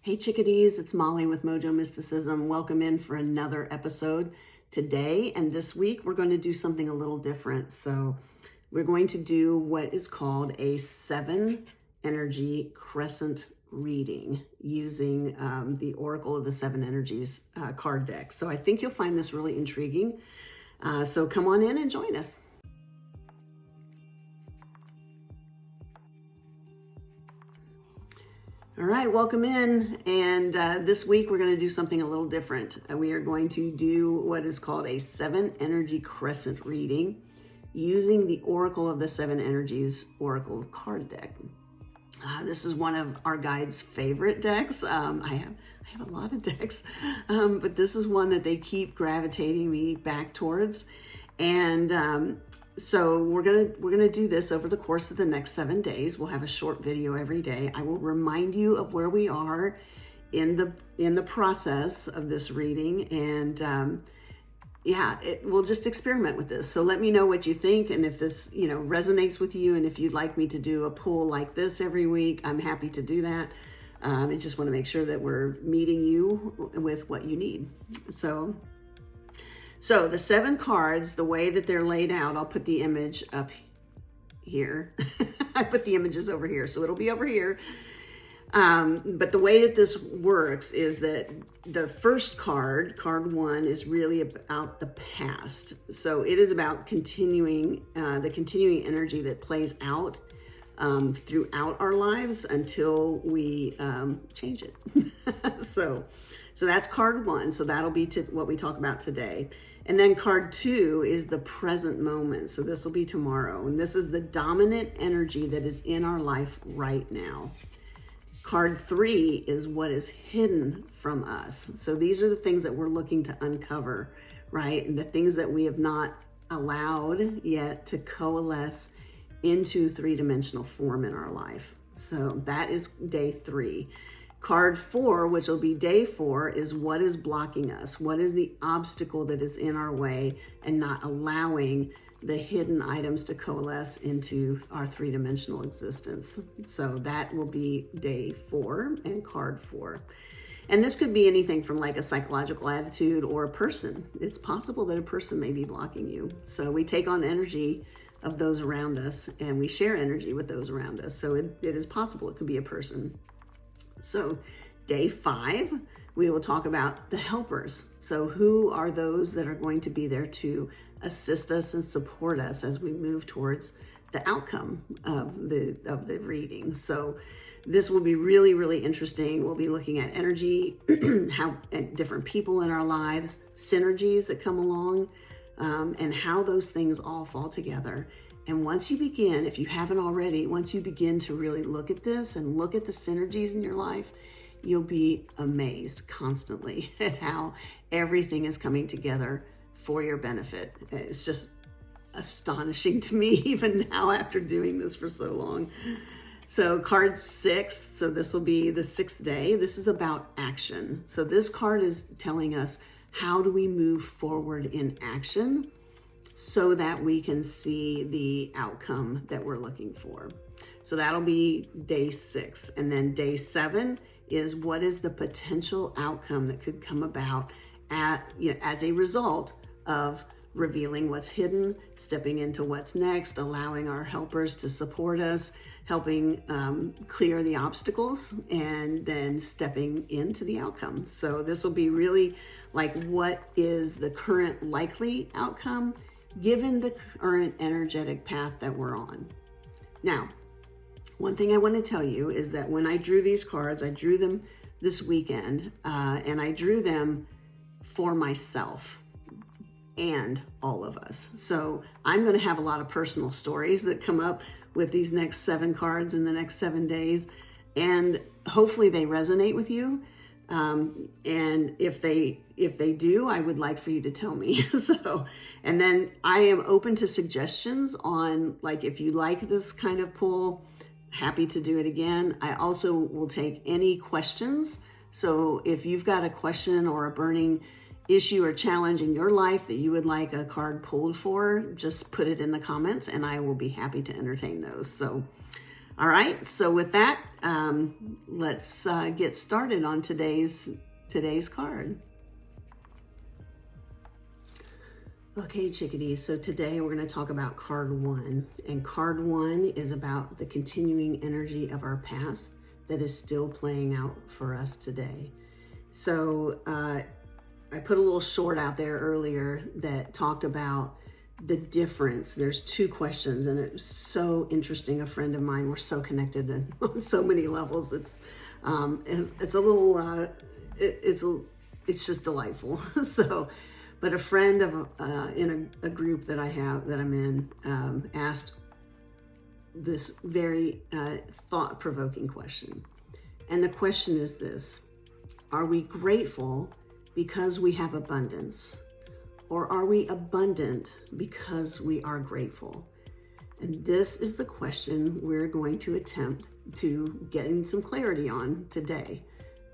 Hey chickadees, it's Molly with Mojo Mysticism. Welcome in for another episode today. And this week we're going to do something a little different. So we're going to do what is called a 7 energy crescent reading using the Oracle of the 7 Energies card deck. So I think you'll find this really intriguing. So come on in and join us. All right, welcome in. And this week we're going to do something a little different. We are going to do what is called a 7 energy crescent reading using the Oracle of the 7 Energies Oracle card deck. This is one of our guides' favorite decks. I have a lot of decks, but this is one that they keep gravitating me back towards. And so we're gonna do this over the course of the next 7 days. We'll have a short video every day. I will remind you of where we are in the process of this reading, and we'll just experiment with this. So let me know what you think, and if this resonates with you, and if you'd like me to do a pull like this every week, I'm happy to do that. I just want to make sure that we're meeting you with what you need. So the 7 cards, the way that they're laid out, I'll put the image up here. I put the images over here, so it'll be over here. But the way that this works is that the first card 1, is really about the past. So it is about continuing, the continuing energy that plays out throughout our lives until we change it. So that's card 1. So that'll be what we talk about today. And then card 2 is the present moment. So this will be tomorrow. And this is the dominant energy that is in our life right now. Card 3 is what is hidden from us. So these are the things that we're looking to uncover, right? And the things that we have not allowed yet to coalesce into 3-dimensional form in our life. So that is day 3. Card 4, which will be day 4, is what is blocking us. What is the obstacle that is in our way and not allowing the hidden items to coalesce into our 3-dimensional existence. So that will be day 4 and card 4. And this could be anything from like a psychological attitude or a person. It's possible that a person may be blocking you. So we take on energy of those around us and we share energy with those around us. So it is possible it could be a person. So day 5, we will talk about the helpers. So who are those that are going to be there to assist us and support us as we move towards the outcome of the reading. So this will be really, really interesting. We'll be looking at energy, at different people in our lives, synergies that come along, and how those things all fall together. And once you begin, if you haven't already, once you begin to really look at this and look at the synergies in your life, you'll be amazed constantly at how everything is coming together for your benefit. It's just astonishing to me even now after doing this for so long. So card 6, so this will be the 6th day. This is about action. So this card is telling us, how do we move forward in action so that we can see the outcome that we're looking for. So that'll be day 6. And then day 7 is what is the potential outcome that could come about as a result of revealing what's hidden, stepping into what's next, allowing our helpers to support us, helping clear the obstacles, and then stepping into the outcome. So this will be really like, what is the current likely outcome given the current energetic path that we're on. Now, one thing I want to tell you is that when I drew these cards, I drew them this weekend, and I drew them for myself and all of us. So I'm going to have a lot of personal stories that come up with these next 7 cards in the next 7 days, and hopefully they resonate with you. And if they do, I would like for you to tell me. And then I am open to suggestions on, like, if you like this kind of pull, happy to do it again. I also will take any questions. So if you've got a question or a burning issue or challenge in your life that you would like a card pulled for, just put it in the comments and I will be happy to entertain those. So All right, so with that, let's get started on today's card. Okay, chickadees, so today we're going to talk about card 1. And card 1 is about the continuing energy of our past that is still playing out for us today. So I put a little short out there earlier that talked about the difference. There's 2 questions, and it was so interesting. A friend of mine, we're so connected on so many levels. It's a little, it's just delightful. So, but a friend of in a group that I'm in asked this very thought-provoking question. And the question is this: are we grateful because we have abundance? Or are we abundant because we are grateful? And this is the question we're going to attempt to gain some clarity on today.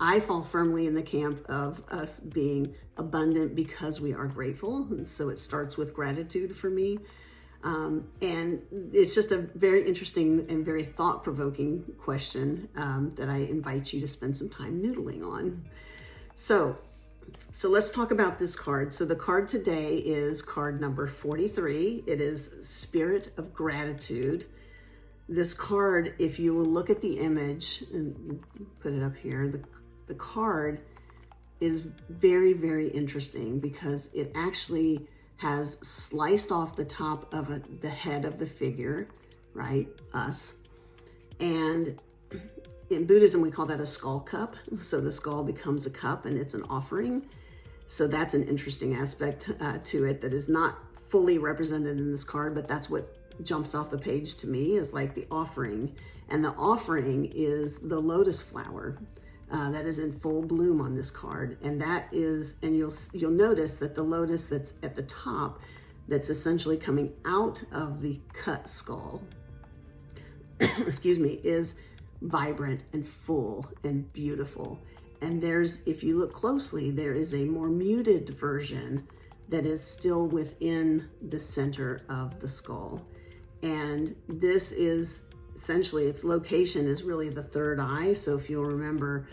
I fall firmly in the camp of us being abundant because we are grateful. And so it starts with gratitude for me. And it's just a very interesting and very thought-provoking question that I invite you to spend some time noodling on. So let's talk about this card. So the card today is card number 43. It is Spirit of Gratitude. This card, if you will look at the image and put it up here, the card is very, very interesting because it actually has sliced off the top of the head of the figure, right? Us. And in Buddhism, we call that a skull cup. So the skull becomes a cup and it's an offering. So that's an interesting aspect to it that is not fully represented in this card, but that's what jumps off the page to me is like the offering. And the offering is the lotus flower that is in full bloom on this card. And that is, and you'll notice that the lotus that's at the top, that's essentially coming out of the cut skull, excuse me, is vibrant and full and beautiful. And if you look closely, there is a more muted version that is still within the center of the skull. And this is essentially, its location is really the third eye. So if you'll remember,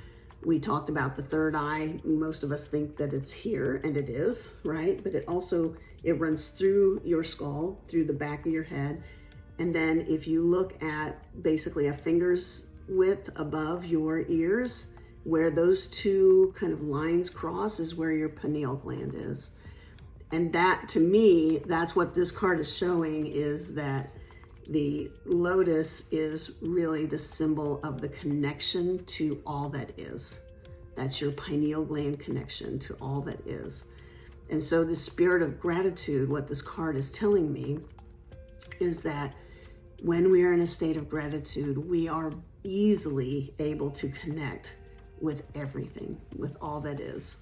we talked about the third eye. Most of us think that it's here, and it is, right? But it runs through your skull, through the back of your head. And then if you look at basically a finger's width above your ears, where those 2 kind of lines cross is where your pineal gland is. And that, to me, that's what this card is showing, is that the lotus is really the symbol of the connection to all that is. That's your pineal gland connection to all that is. And so the spirit of gratitude, what this card is telling me, is that when we are in a state of gratitude, we are easily able to connect with everything, with all that is.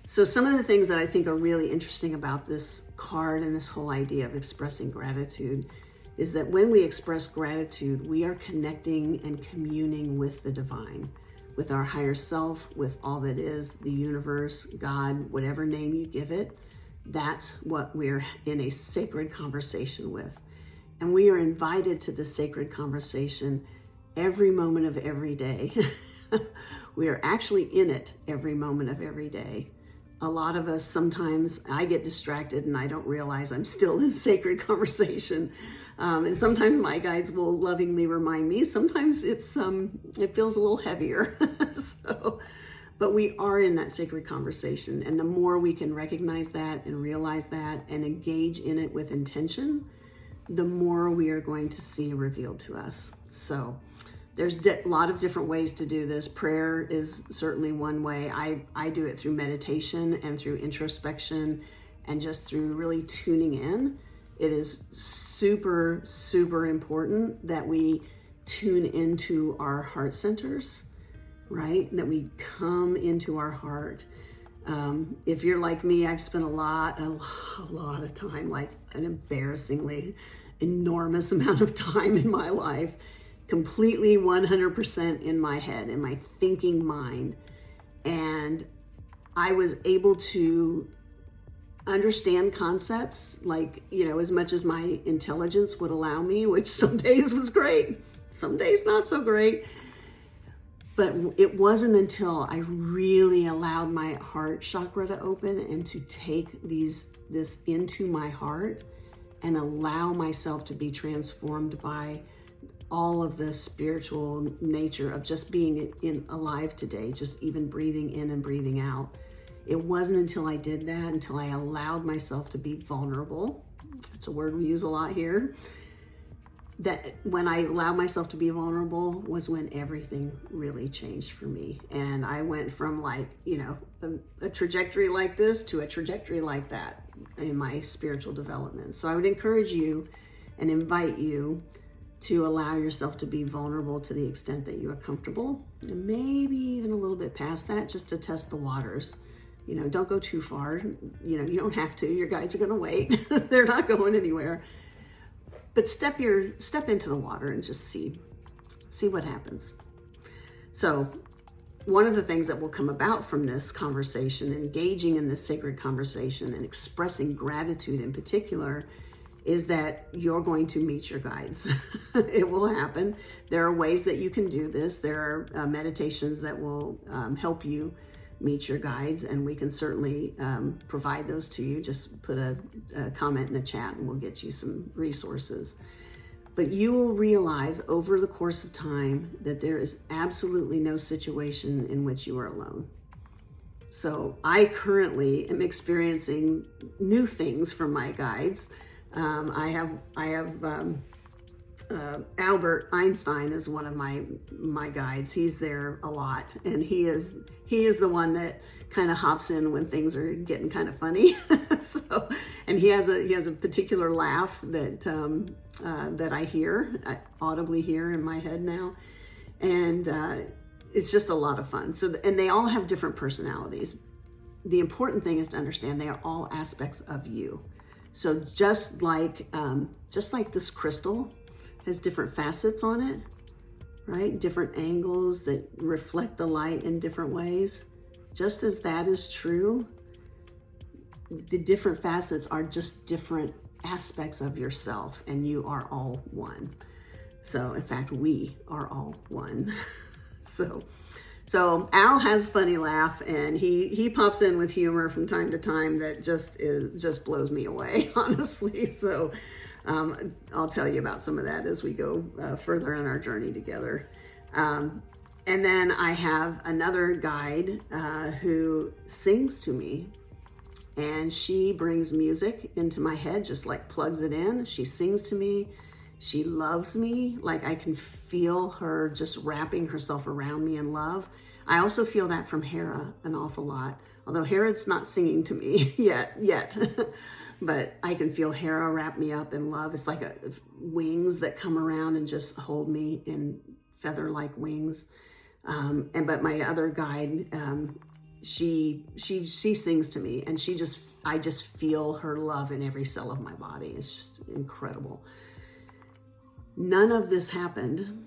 So some of the things that I think are really interesting about this card and this whole idea of expressing gratitude is that when we express gratitude, we are connecting and communing with the divine, with our higher self, with all that is, the universe, God, whatever name you give it. That's what we're in a sacred conversation with. And we are invited to the sacred conversation every moment of every day. We are actually in it every moment of every day. A lot of us, sometimes I get distracted and I don't realize I'm still in sacred conversation. And sometimes my guides will lovingly remind me. Sometimes it feels a little heavier. But we are in that sacred conversation. And the more we can recognize that and realize that and engage in it with intention, the more we are going to see revealed to us. So there's a lot of different ways to do this. Prayer is certainly one way. I do it through meditation and through introspection and just through really tuning in. It is super, super important that we tune into our heart centers, right? That we come into our heart. If you're like me, I've spent a lot of time, like an embarrassingly enormous amount of time in my life, completely 100% in my head, in my thinking mind. And I was able to understand concepts like, as much as my intelligence would allow me, which some days was great. some days not so great. But it wasn't until I really allowed my heart chakra to open and to take this into my heart and allow myself to be transformed by all of the spiritual nature of just being alive today, just even breathing in and breathing out. It wasn't until I did that, until I allowed myself to be vulnerable. It's a word we use a lot here. That when I allowed myself to be vulnerable was when everything really changed for me. And I went from like, a trajectory like this to a trajectory like that in my spiritual development. So I would encourage you and invite you to allow yourself to be vulnerable to the extent that you are comfortable, and maybe even a little bit past that, just to test the waters. Don't go too far. You don't have to. Your guides are going to wait. They're not going anywhere. But step into the water and just see what happens. So one of the things that will come about from this conversation, engaging in this sacred conversation and expressing gratitude in particular, is that you're going to meet your guides. It will happen. There are ways that you can do this. There are meditations that will help you meet your guides, and we can certainly provide those to you. Just put a comment in the chat and we'll get you some resources. But you will realize over the course of time that there is absolutely no situation in which you are alone. So I currently am experiencing new things from my guides. I have Albert Einstein is one of my guides. He's there a lot, and he is the one that kind of hops in when things are getting kind of funny. So, and he has a particular laugh that I audibly hear in my head now, and it's just a lot of fun. So, and they all have different personalities. The important thing is to understand they are all aspects of you. So just like this crystal has different facets on it, right? Different angles that reflect the light in different ways. Just as that is true, the different facets are just different aspects of yourself, and you are all one. So in fact, we are all one. So Al has a funny laugh, and he pops in with humor from time to time that just blows me away, honestly. So I'll tell you about some of that as we go further on our journey together. And then I have another guide who sings to me, and she brings music into my head, just like plugs it in. She sings to me. She loves me. Like I can feel her just wrapping herself around me in love. I also feel that from Hera an awful lot, although Hera's not singing to me yet. But I can feel Hera wrap me up in love. It's like wings that come around and just hold me in feather-like wings. But my other guide, she sings to me, and I just feel her love in every cell of my body. It's just incredible. None of this happened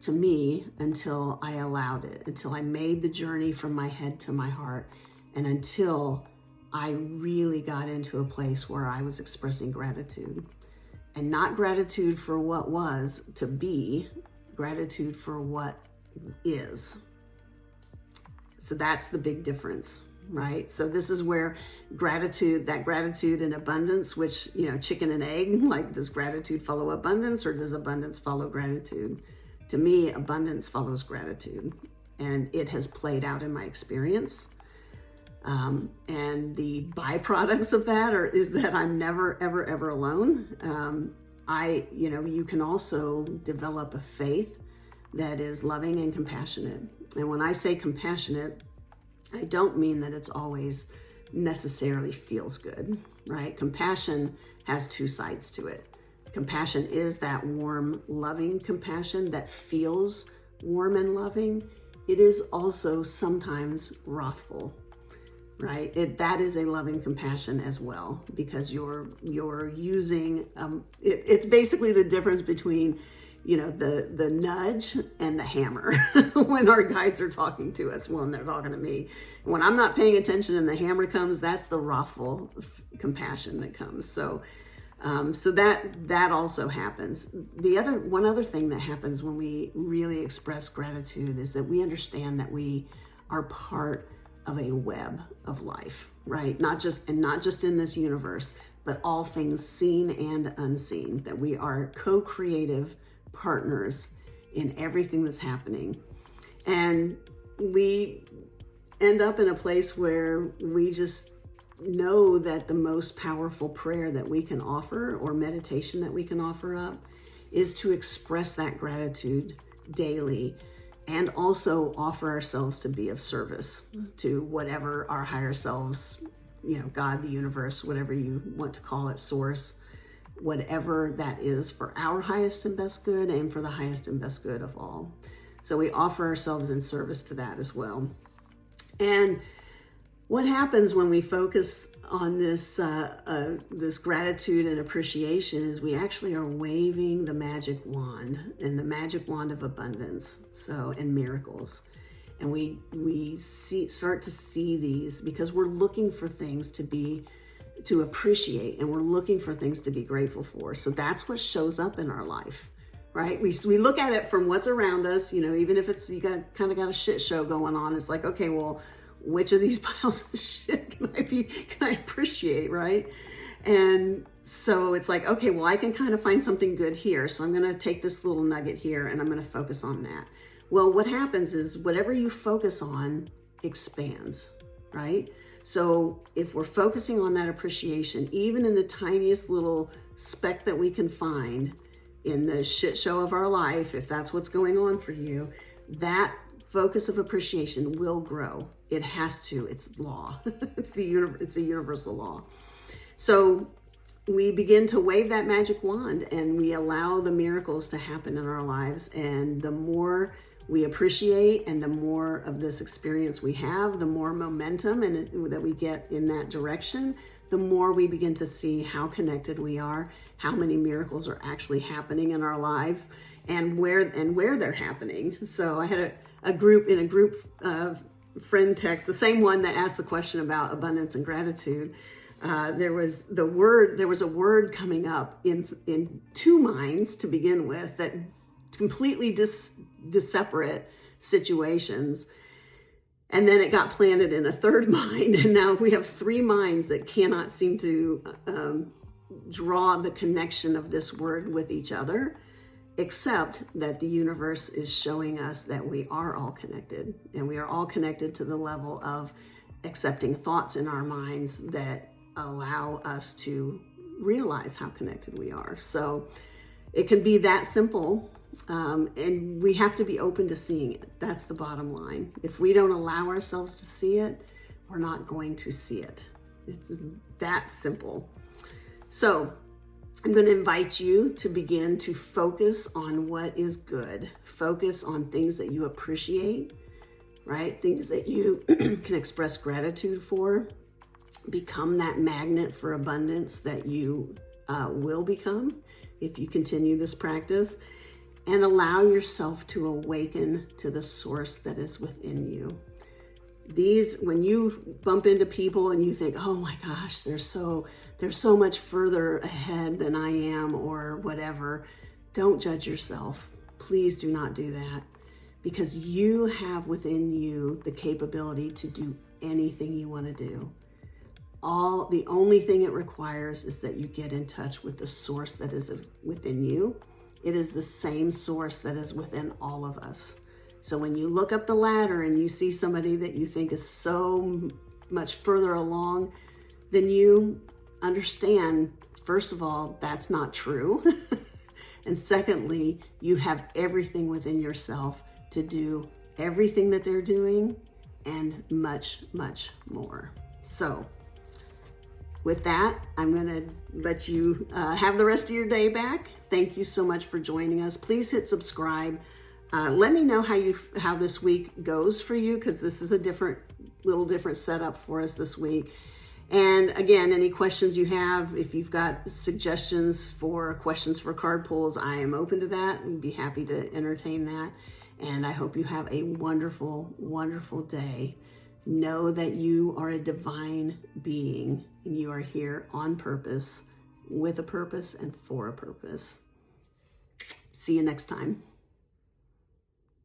to me until I allowed it, until I made the journey from my head to my heart, and until I really got into a place where I was expressing gratitude. And not gratitude for what was to be, gratitude for what is. So that's the big difference, right? So this is where gratitude and abundance, which, chicken and egg, like does gratitude follow abundance or does abundance follow gratitude? To me, abundance follows gratitude, and it has played out in my experience. And the byproducts of that is that I'm never, ever, ever alone. You can also develop a faith that is loving and compassionate. And when I say compassionate, I don't mean that it's always necessarily feels good, right? Compassion has two sides to it. Compassion is that warm, loving compassion that feels warm and loving. It is also sometimes wrathful, right? That is a loving compassion as well, because you're using, it's basically the difference between, the nudge and the hammer when our guides are talking to us, when they're talking to me. When I'm not paying attention and the hammer comes, that's the wrathful compassion that comes. So So that also happens. One other thing that happens when we really express gratitude is that we understand that we are part of a web of life, right? Not just in this universe, but all things seen and unseen, that we are co-creative partners in everything that's happening. And we end up in a place where we just know that the most powerful prayer that we can offer, or meditation that we can offer up, is to express that gratitude daily, and also offer ourselves to be of service to whatever our higher selves, God, the universe, whatever you want to call it, source, whatever that is, for our highest and best good and for the highest and best good of all. So we offer ourselves in service to that as well. And what happens when we focus on this gratitude and appreciation is we actually are waving the magic wand, and the magic wand of abundance, and miracles. And we start to see these because we're looking for things to appreciate, and we're looking for things to be grateful for. So that's what shows up in our life, right? We look at it from what's around us, even if it's, got a shit show going on. It's like, okay, well, which of these piles of shit can I appreciate, right? And so it's like, okay, well, I can kind of find something good here. So I'm going to take this little nugget here and I'm going to focus on that. Well, what happens is whatever you focus on expands, right? So if we're focusing on that appreciation, even in the tiniest little speck that we can find in the shit show of our life, if that's what's going on for you, that focus of appreciation will grow. It has to. It's law. It's a universal law. So we begin to wave that magic wand and we allow the miracles to happen in our lives. And the more we appreciate and the more of this experience we have, the more momentum that we get in that direction, the more we begin to see how connected we are, how many miracles are actually happening in our lives, and where they're happening. So I had a group friend text, the same one that asked the question about abundance and gratitude. There was a word coming up in two minds to begin with, that completely separate situations. And then it got planted in a third mind. And now we have three minds that cannot seem to draw the connection of this word with each other, except that the universe is showing us that we are all connected. And we are all connected to the level of accepting thoughts in our minds that allow us to realize how connected we are. So it can be that simple. And we have to be open to seeing it. That's the bottom line. If we don't allow ourselves to see it, we're not going to see it. It's that simple. So I'm going to invite you to begin to focus on what is good. Focus on things that you appreciate, right? Things that you can express gratitude for. Become that magnet for abundance that you will become if you continue this practice. And allow yourself to awaken to the source that is within you. When you bump into people and you think, oh my gosh, they're so much further ahead than I am, or whatever, don't judge yourself. Please do not do that, because you have within you the capability to do anything you want to do. The only thing it requires is that you get in touch with the source that is within you. It is the same source that is within all of us. So when you look up the ladder and you see somebody that you think is so much further along than you, understand, first of all, that's not true. And secondly, you have everything within yourself to do everything that they're doing and much, much more. So with that, I'm going to let you have the rest of your day back. Thank you so much for joining us. Please hit subscribe. Let me know how this week goes for you, because this is a little different setup for us this week. And again, any questions you have, if you've got suggestions for questions for card pulls, I am open to that and be happy to entertain that. And I hope you have a wonderful, wonderful day. Know that you are a divine being and you are here on purpose with a purpose and for a purpose. See you next time.